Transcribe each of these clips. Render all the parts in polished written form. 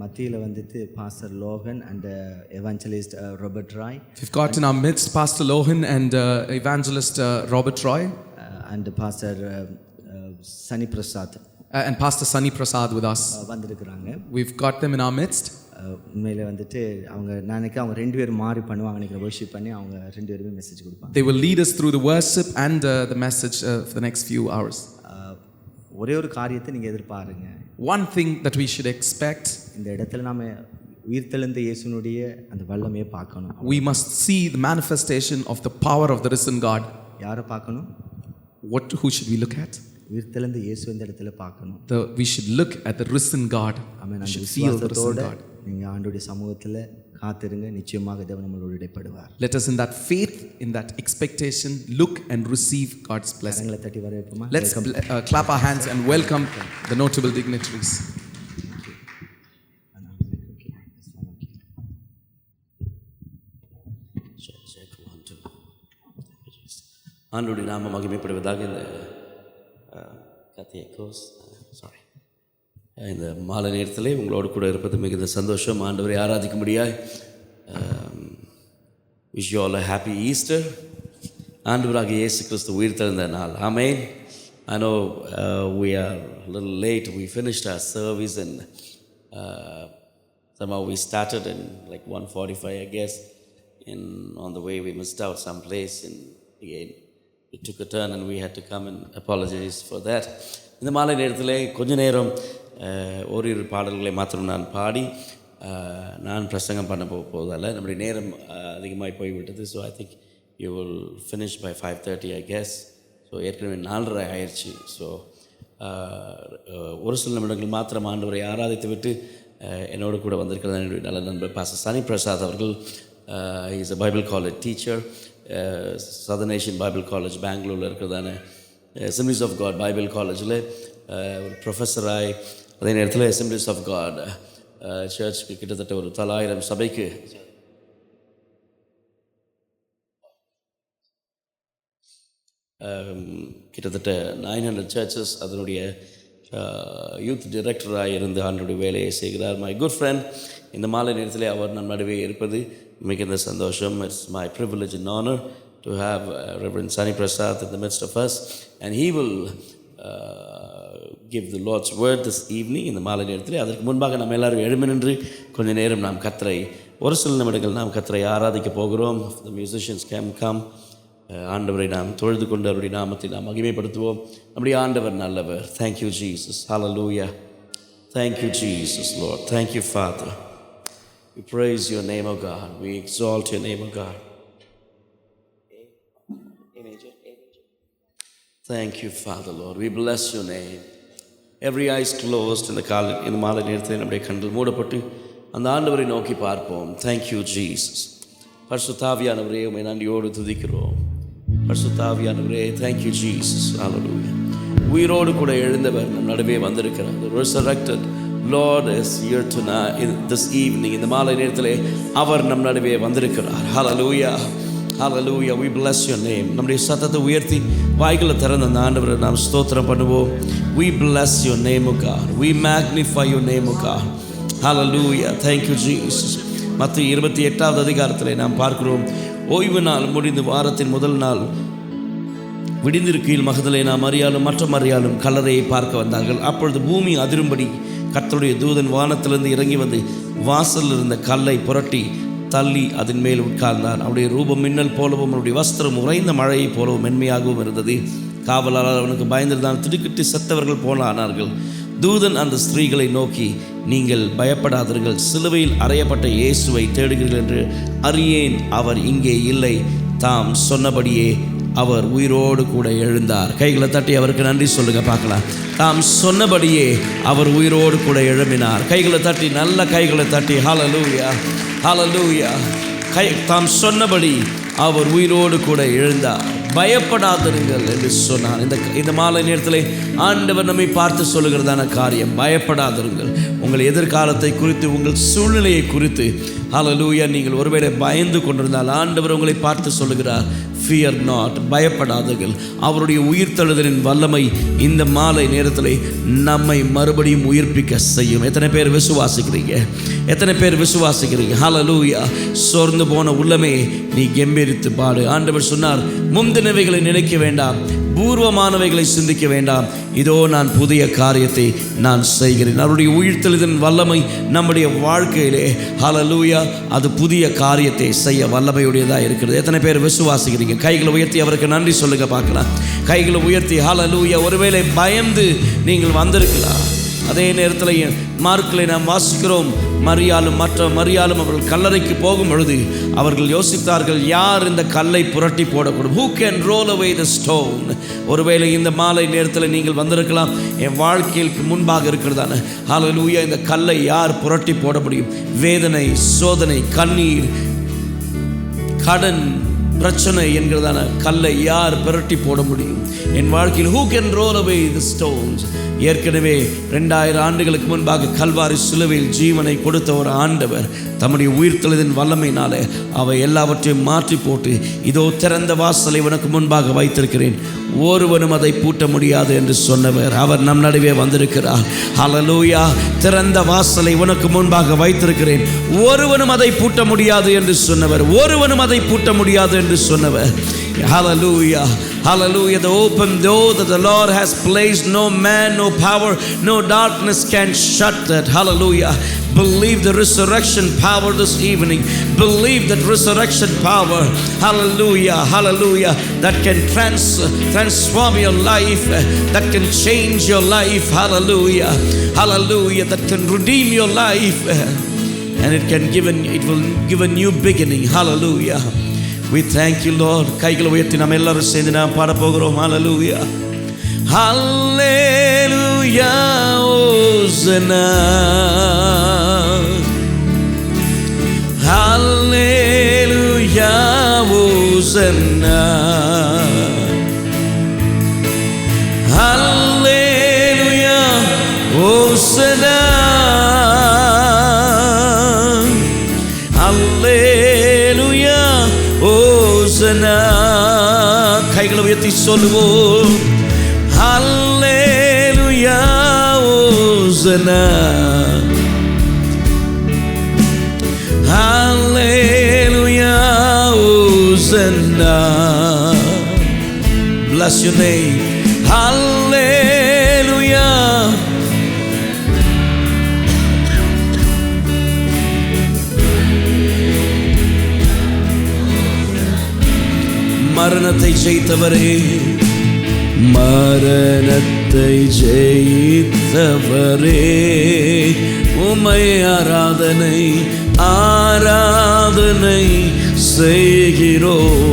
மத்தியில் வந்துட்டு pastor Logan and evangelist Robert Roy. We've got in our midst Pastor Lohan and evangelist Robert Roy and Pastor Sunny Prasad and Pastor Sunny Prasad with us. வந்திருக்கிறாங்க. We've got them in our midst. உண்மையிலே வந்துட்டு அவங்க நாளைக்கு அவங்க 2 பேரும் மாறி பண்ணுவாங்க. நினைக்கிற வர்ஷிப் பண்ணி அவங்க 2 பேருமே மெசேஜ் கொடுப்பாங்க. They will lead us through the worship and the message for the next few hours. ஒரே ஒரு காரியத்தை நீங்கள் எதிர்பாருங்க. One thing that we should expect, இந்த இடத்துல நாம உயிர்த்தெழுந்த இயேசுனுடைய அந்த வல்லமையை பார்க்கணும். we must see the manifestation of the power of the risen God. யாரை பார்க்கணும்? Who should we look at? உயிர்த்தெழுந்த இயேசு இந்த இடத்துல பார்க்கணும். We should look at the risen God. Amen. We should feel the risen God. நீங்க ஆண்டவருடைய சமூகத்துல காத்திருங்க, நிச்சயமாக தேவன் நம்மளோடு இடைப்படுவார். Let us in that faith, in that expectation, look and receive God's blessing. கரங்களை தட்டி வரவேற்போமா? Let's clap our hands and welcome the notable dignitaries. ஆண்டவருடைய நாமம் மகிமைப்படுவதாக. இந்த மாலை நேரத்திலே உங்களோடு கூட இருப்பது மிகுந்த சந்தோஷம். ஆண்டவரை ஆராதிக்க முடியாது. Wish you all a happy Easter. ஆண்டவராக இயேசு கிறிஸ்து உயிர்த்தெழுந்த நாள். ஆமென். I know we are a little late. We finished our service and somehow we started in like 1:45 I guess, and on the way we missed out some place and again it took a turn and we had to come and apologize for that. இந்த மாலை நேரத்தில் கொஞ்ச நேரம் ஓரிரு பாடல்களை மாத்திரம் நான் பாடி நான் பிரசங்கம் பண்ண போவதால் நம்முடைய நேரம் அதிகமாக போய்விட்டது. So I think you will finish by 5:30 I guess. So ஏற்கனவே 4:30 ஆயிடுச்சு. ஸோ ஒரு சில நிமிடங்கள் மாத்திரம் ஆண்டவரை ஆராதித்து விட்டு என்னோடு கூட வந்திருக்கிறது என்னுடைய நல்ல நண்பர் பாஸ்டர் சனி பிரசாத் அவர்கள். Is a Bible college teacher. Southern Asian Bible college பெங்களூரில் இருக்கிறதான அசம்பிளிஸ் ஆஃப் காட் பைபிள் காலேஜில் ஒரு ப்ரொஃபஸராய், அதே நேரத்தில் அசம்பிளிஸ் ஆஃப் காட் சர்ச்சுக்கு கிட்டத்தட்ட ஒரு 900 சபைக்கு கிட்டத்தட்ட 900 சர்ச்சஸ் அதனுடைய யூத் டைரக்டராக இருந்து ஆண்டோடைய வேலையை செய்கிறார். My good friend. இந்த மாலை நேரத்தில் அவர் நம் நடுவே இருப்பது மிகுந்த சந்தோஷம். It's my privilege and honour to have Reverend Sunny Prasad in the midst of us, and he will give the Lord's word this evening. இந்த மாலை நேரத்தில் அதற்கு முன்பாக நம்ம எல்லாரும் எழும்பி நின்று கொஞ்ச நேரம் நாம் கர்த்தரை ஒரு சில நிமிடங்கள் நாம் கர்த்தரை ஆராதிக்க போகிறோம். The musicians can come. ஆண்டவரை நாம் தொழுது கொண்டு அவருடைய நாமத்தை நாம் மகிமைப்படுத்துவோம். நம்முடைய ஆண்டவர் நல்லவர். Thank you Jesus. Hallelujah. Thank you Jesus Lord. Thank you Father. We praise your name O God. We exalt your name O God. Thank you Father Lord. We bless your name. Every eye is closed இந்த மாலை நேரத்தில் நம்முடைய கண்கள் மூடப்பட்டு அந்த ஆண்டவரை நோக்கி பார்ப்போம். Thank you Jesus. பரிசுத்த ஆவியானவரே உம்மை நன்றியோடு துதிக்கிறோம். பரிசுத்த ஆவியானவரே thank you Jesus. Hallelujah. உயிரோடு கூட எழுந்தவர் நம் நடுவே வந்திருக்கிறார். The resurrected Lord is here tonight, this evening. இந்த மாலை நேரத்திலே அவர் நம் நடுவே வந்திருக்கிறார். Hallelujah. Hallelujah. We bless your name. நம்முடைய சத்தத்தை உயர்த்தி வாய்களை திறந்த அந்த ஆண்டவரை நாம் ஸ்தோத்திரம் பண்ணுவோம். We bless your name O God. We magnify your name O God. Hallelujah. Thank you Jesus. மத்தேயு 28வது அதிகாரத்திலே நாம் பார்க்கிறோம். ஓய்வு நாள் முடிந்து வாரத்தின் முதல் நாள் விடிந்திருக்கையில் மகதலேனா மரியாளும் மற்ற மரியாளும் கல்லறையை பார்க்க வந்தார்கள். அப்பொழுது பூமி அதிரும்படி கர்த்தருடைய தூதன் வானத்திலிருந்து இறங்கி வந்து வாசலில் இருந்த கல்லை புரட்டி தள்ளி அதன் மேல் உட்கார்ந்தான். அவருடைய ரூபம் மின்னல் போலவும் அவருடைய வஸ்திரம் உறைந்த மழையை போலவும் மென்மையாகவும் இருந்தது. காவலாளர் அவனுக்கு பயந்திருந்தான். திடுக்கிட்டு செத்தவர்கள் போல ஆனார்கள். தூதன் அந்த ஸ்திரீகளை நோக்கி, நீங்கள் பயப்படாதீர்கள், சிலுவையில் அறையப்பட்ட இயேசுவை தேடுகிறீர்கள் என்று அறியேன். அவர் இங்கே இல்லை, தாம் சொன்னபடியே அவர் உயிரோடு கூட எழுந்தார். கைகளை தட்டி அவருக்கு நன்றி சொல்லுங்க பார்க்கலாம். தாம் சொன்னபடியே அவர் உயிரோடு கூட எழும்பினார். கைகளை தட்டி, நல்ல கைகளை தட்டி ஹல்லேலூயா ஹல்லேலூயா. தாம் சொன்னபடி அவர் உயிரோடு கூட எழுந்தார். பயப்படாதிருங்கள் என்று சொன்னார். இந்த மாலை நேரத்தில் ஆண்டவர் நம்மை பார்த்து சொல்லுகிறதான காரியம், பயப்படாதிருங்கள். உங்கள் எதிர்காலத்தை குறித்து, உங்கள் சூழ்நிலையை குறித்து ஹல்லேலூயா நீங்கள் ஒருவேளை பயந்து கொண்டிருந்தால் ஆண்டவர் உங்களை பார்த்து சொல்லுகிறார், fear not, பயப்படாதீர்கள். அவருடைய உயிர்த்தெழுதலின் வல்லமை இந்த மாலை நேரத்தில் நம்மை மறுபடியும் உயிர்ப்பிக்க செய்யும். எத்தனை பேர் விசுவாசிக்கிறீங்க? எத்தனை பேர் விசுவாசிக்கிறீங்க? ஹல்லேலூயா. சோர்ந்து போன உள்ளமே நீ கெம்பீரித்து பாடு. ஆண்டவர் சொன்னார், முந்தினவைகளை நினைக்க வேண்டாம், பூர்வமானவைகளை சிந்திக்க வேண்டாம், இதோ நான் புதிய காரியத்தை நான் செய்கிறேன். அவருடைய உயிர்த்தெழுதலின் வல்லமை நம்முடைய வாழ்க்கையிலே ஹல்லேலூயா அது புதிய காரியத்தை செய்ய வல்லமையுடையதாக இருக்கிறது. எத்தனை பேர் விசுவாசிக்கிறீங்க? கைகளை உயர்த்தி அவருக்கு நன்றி சொல்லுங்க பார்க்கலாம். கைகளை உயர்த்தி ஹல்லேலூயா. ஒருவேளை பயந்து நீங்கள் வந்திருக்கலாம். அதே நேரத்தில் மார்க்கில் நாம் வாசிக்கிறோம், மற்ற மரியாளும் அவர்கள் கல்லறைக்கு போகும் பொழுது அவர்கள் யோசித்தார்கள், யார் இந்த கல்லை புரட்டி போடக்கூடும்? Who can roll away the stone? ஒருவேளை இந்த மாலை நேரத்தில் நீங்கள் வந்திருக்கலாம், என் வாழ்க்கைக்கு முன்பாக இருக்கிறதான ஹல்லேலூயா இந்த கல்லை யார் புரட்டி போட முடியும்? வேதனை, சோதனை, கண்ணீர், கடன் பிரச்சனை என்கிறதான கல்லை யார் புரட்டி போட முடியும் என் வாழ்க்கையில்? Who can roll away the stones? ஏற்கனவே 2000 ஆண்டுகளுக்கு முன்பாக கல்வாரி சிலுவையில் ஜீவனை கொடுத்த ஒரு ஆண்டவர் தம்முடைய உயிர்த்தெழுதலின் வல்லமையினாலே அவை எல்லாவற்றையும் மாற்றி போட்டு, இதோ திறந்த வாசலை உனக்கு முன்பாக வைத்திருக்கிறேன், ஒருவனும் அதை பூட்ட முடியாது என்று சொன்னவர் அவர் நம் நடுவே வந்திருக்கிறார். ஹல்லேலூயா. திறந்த வாசலை உனக்கு முன்பாக வைத்திருக்கிறேன், ஒருவனும் அதை பூட்ட முடியாது என்று சொன்னவர், ஒருவனும் அதை பூட்ட முடியாது என்று சொன்னவர். Hallelujah. Hallelujah. The open door that the Lord has placed, no man, no power, no darkness can shut that. Hallelujah. Believe the resurrection power this evening. Believe that resurrection power. Hallelujah. Hallelujah. That can transform your life. That can change your life. Hallelujah. Hallelujah. That can redeem your life. And it will give a new beginning. Hallelujah. We thank you, Lord. கைகளை உயர்த்தி நாம் எல்லாரும் சேர்ந்து நாம் பாட போகிறோம். Hallelujah. Hallelujah. Hosanna. Hallelujah. Hosanna. Hallelujah. Hosanna. Hallelujah. Hosanna. கைகளை உயர்த்தி சொல்லுவோம். Hallelujah. Hosanna. Hallelujah. Hosanna. Bless your name. Hallelujah. மரணத்தை ஜெயித்தவரே, மரணத்தை ஜெயித்தவரே, உம்மை ஆராதனை ஆராதனை செய்கிறோம்.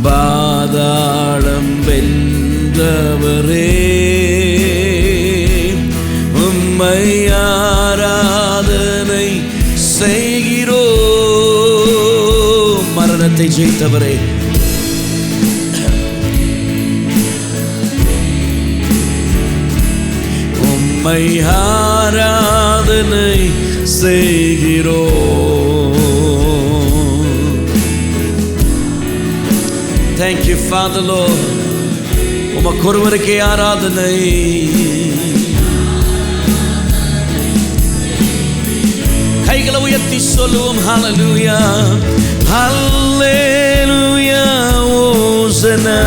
பாதாளம் வென்றவரே, உம்மை ஆராதனை செய்கிறோம். மரணத்தை ஜெயித்தவரே, உம்மை ஆராதனை செய்கிறோம். Thank you, Father Lord. உமக்கு ஒருவருக்கே ஆராதனை. கைகளை உயர்த்தி சொல்லுவோம். Hallelujah. Hallelujah. Hosanna.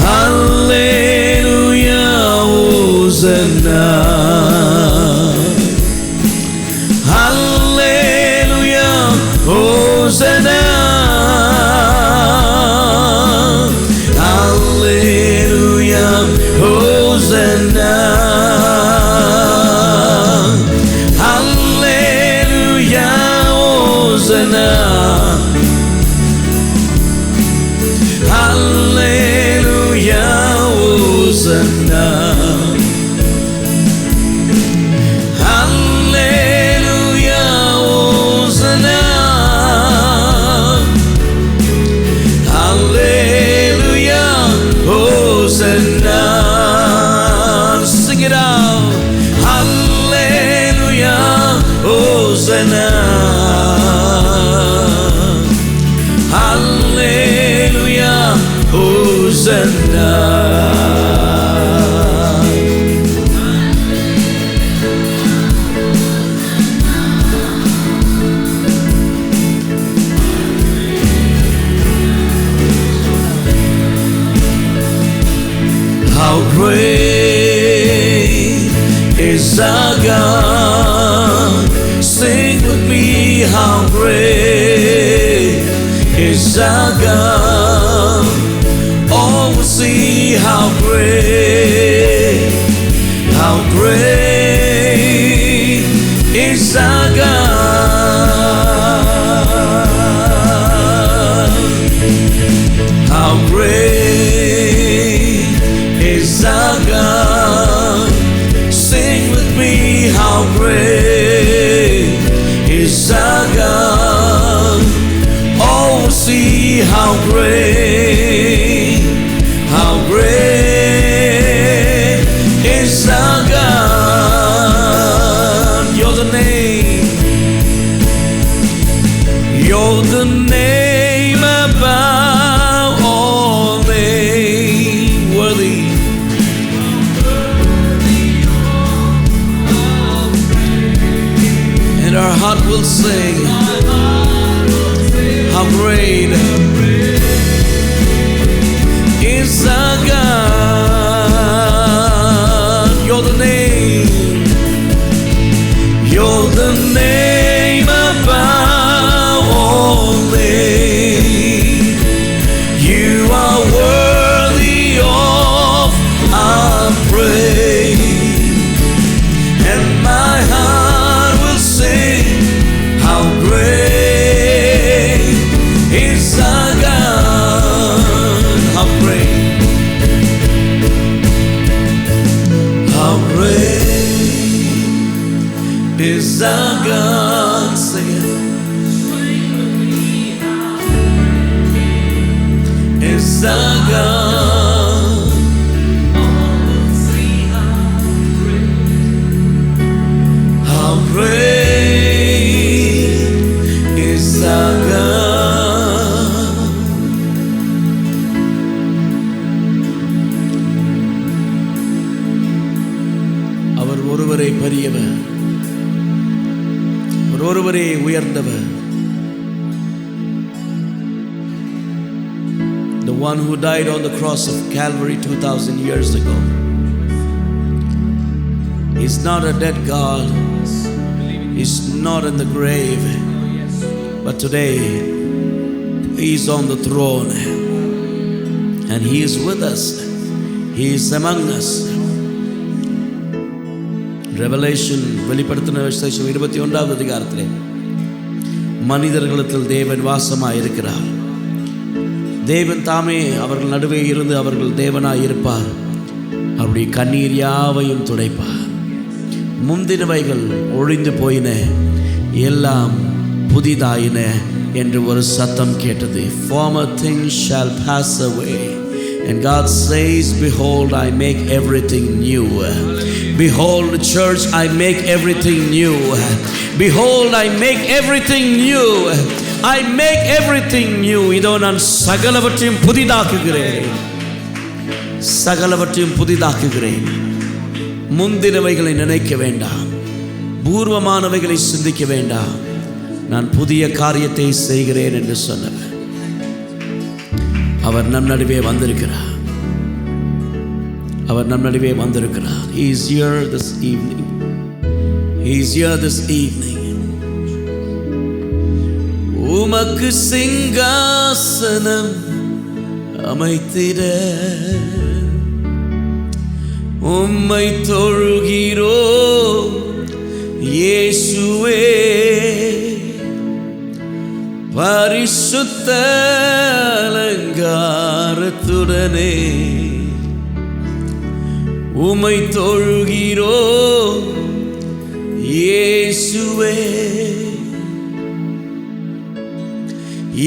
Hallelujah. Hosanna. Hallelujah. Hosanna. Hallelujah. Hosanna. Hosanna. Hallelujah. Hosanna. Hallelujah. Hosanna. Hallelujah. Hosanna. Sing it out. Hallelujah. Hosanna. How great is our God. Sing with me, how great is our God. All will see how great is our God. How great is our God. Sing with me, how great is our God. Oh, see how great is our God. You're the name above all names, worthy. And our heart will sing, how great is our God. You're the name above all names. You are worthy of our praise, and my heart will sing, how great is our God. How great is our God. Sing it. Is our God. How great is our God. அவர் ஒருவரே பெரியவர், ஒருவரே உயர்ந்தவர். The one who died on the cross of Calvary 2000 years ago is not a dead God. He's not in the grave, but today he is on the throne and he is with us. He is among us. Revelation வெளிப்படுத்தின விசேஷம் 21வது அதிகாரத்திலே மனிதர்களிடத்தில் தேவன் வாசமாய் இருக்கிறார். தேவன் தாமே அவர்கள் நடுவே இருந்து அவர்கள் தேவனாய் இருப்பார். அவருடைய கண்ணீர் யாவையும் துடைப்பார். முந்தினவைகள் ஒழிந்து போயின, எல்லாம் புதிதாயின என்று ஒரு சத்தம் கேட்டது. Former things shall pass away, and God says, behold, I make everything new. Behold, church, I make everything new. Behold, I make everything new. I make everything new. இதோ நான் சகலவற்றையும் புதிதாக்குகிறேன், சகலவற்றையும் புதிதாக்குகிறேன். முந்தினவைகளை நினைக்க வேண்டாம், பூர்வமானவைகளை சிந்திக்க வேண்டாம். நான் புதிய காரியத்தை செய்கிறேன் என்று சொன்னவர். அவர் நம் நடுவே வந்திருக்கிறார். அவர் நம் நடுவே வந்திருக்கிறார். He is here this evening. He is here this evening. உமக்கு சிங்காசனம் அமைத்திட உம்மை தொழுகிறோம் இயேசுவே. பரிசுத்த அலங்காரத்துடனே உம்மை தொழுகிறோம் இயேசுவே.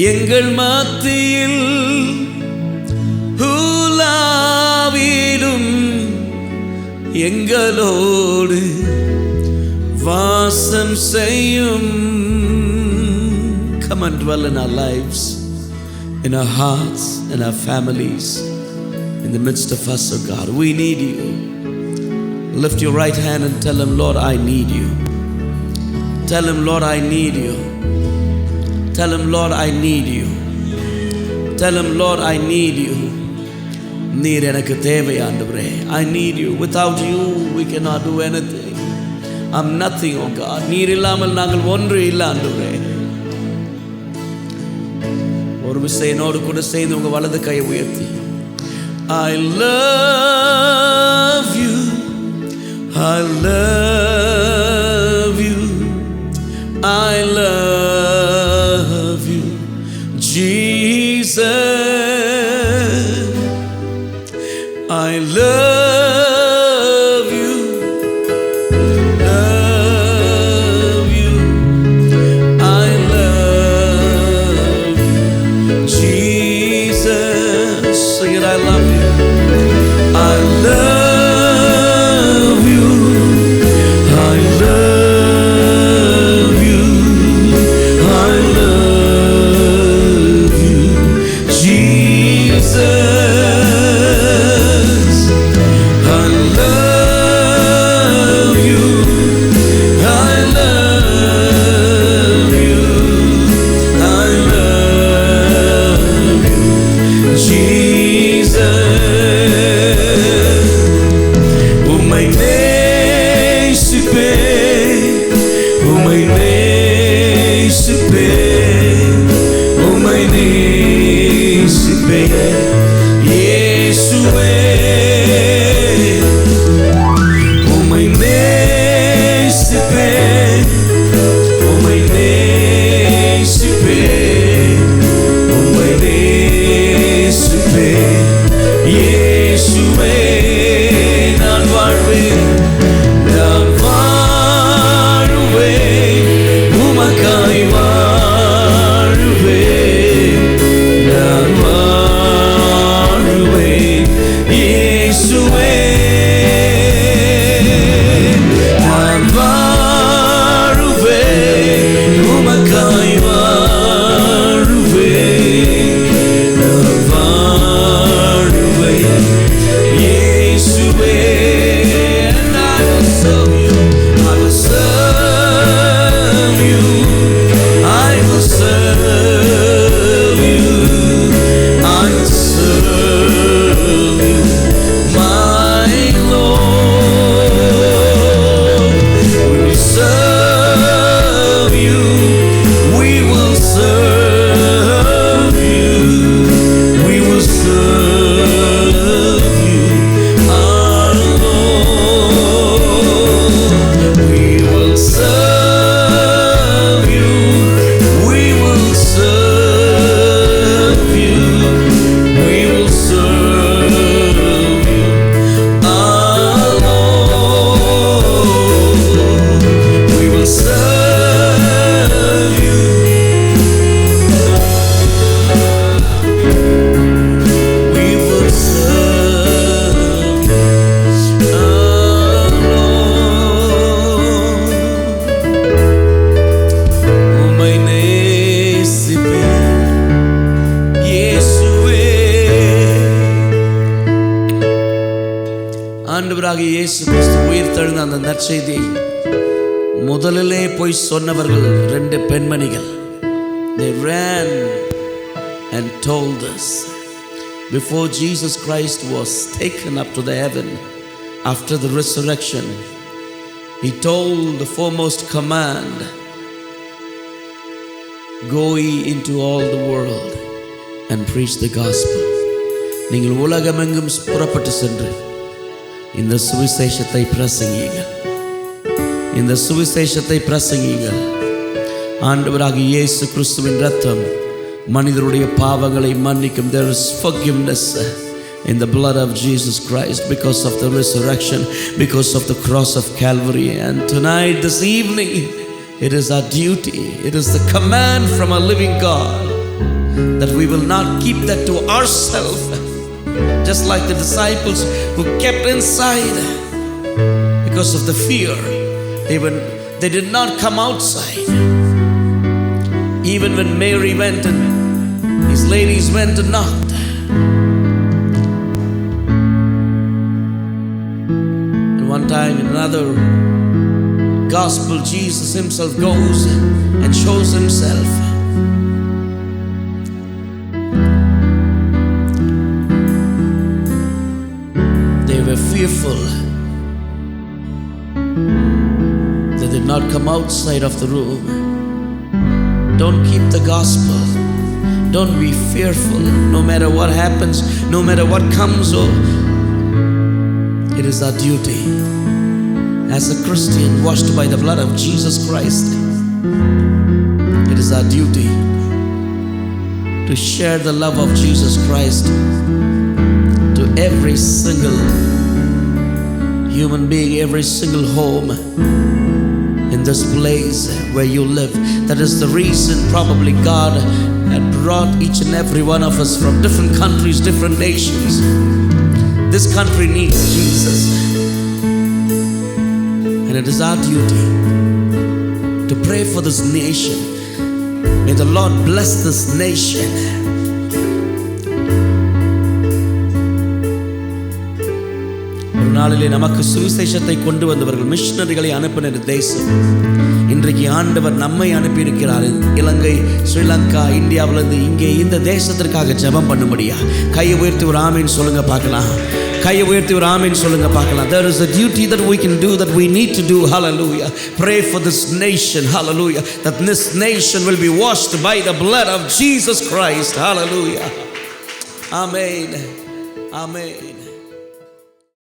எங்கள் மத்தியில் உலாவிடும் எங்களோடு வாசம் செய்யும். Come and dwell in our lives, in our hearts, in our families, in the midst of us, oh God. We need you. Lift your right hand and tell him, Lord, I need you. Tell him, Lord, I need you. Tell him, Lord, I need you. Tell him, Lord, I need you. நீர் எனக்கு தேவை ஆண்டவரே. I need you. Without you we cannot do anything. I'm nothing, oh God. நீர் இல்லாமல் நாங்கள் ஒன்று இல்லை ஆண்டவரே. ஒரு விஷயம் என்னோடு கூட சேர்ந்து உங்க வலது கையை உயர்த்தி, I love you, I love you, I love you, Jesus. I love you, love you, I love you, Jesus. Sing it, I love you, I love you, I love you, I love you, Jesus. ஆண்டவராகிய இயேசு கிறிஸ்து உயிர் தெழுந்த அந்த நற்செய்தி முதலிலே போய் சொன்னவர்கள் ரெண்டு பெண்மணிகள். They ran and told us before Jesus Christ was taken up to the heaven after the resurrection. He told the foremost command, go ye into all the world and preach the gospel. நீங்கள் உலகமெங்கும் புறப்பட்டு சென்று இந்த சுவிசேஷத்தை பிரசங்கியுங்கள், இந்த சுவிசேஷத்தை பிரசங்கியுங்கள். ஆண்டவராகிய இயேசு கிறிஸ்துவின் இரத்தம் மனிதருடைய பாவங்களை மன்னிக்கும். There is forgiveness in the blood of Jesus Christ because of the resurrection, because of the cross of Calvary. And tonight, this evening, it is our duty, it is the command from a living God that we will not keep that to ourselves, just like the disciples who kept inside because of the fear. They did not come outside. Even when Mary went and his ladies went and knocked. And one time in another gospel, Jesus himself goes and shows himself. were fearful, they did not come outside of the room. Don't keep the gospel. Don't be fearful. No matter what happens, no matter what comes, it is our duty as a Christian washed by the blood of Jesus Christ. It is our duty to share the love of Jesus Christ to every single human being, every single home in this place where you live. That is the reason probably God had brought each and every one of us from different countries, different nations. This country needs Jesus, and it is our duty to pray for this nation. May the Lord bless this nation. ஒரு நாளிலே நமக்கு சுவிசேஷத்தை கொண்டு வந்தவர்கள், மிஷனரிகளை அனுப்பின தேசம். இன்றைக்கு ஆண்டவர் நம்மை அனுப்பியிருக்கிறார். இலங்கை, ஸ்ரீலங்கா, இந்தியாவிலிருந்து இங்கே இந்த தேசத்திற்காக ஜெபம் பண்ணும்படியா. கையை உயர்த்தி ஒரு ஆமீன் சொல்லுங்க பார்க்கலாம். கையை உயர்த்தி ஒரு ஆமீன் சொல்லுங்க பார்க்கலாம். There is a duty that we can do, that we need to do. Hallelujah. Pray for this nation. Hallelujah. That this nation will be washed by the blood of Jesus Christ. Hallelujah. Amen. Amen.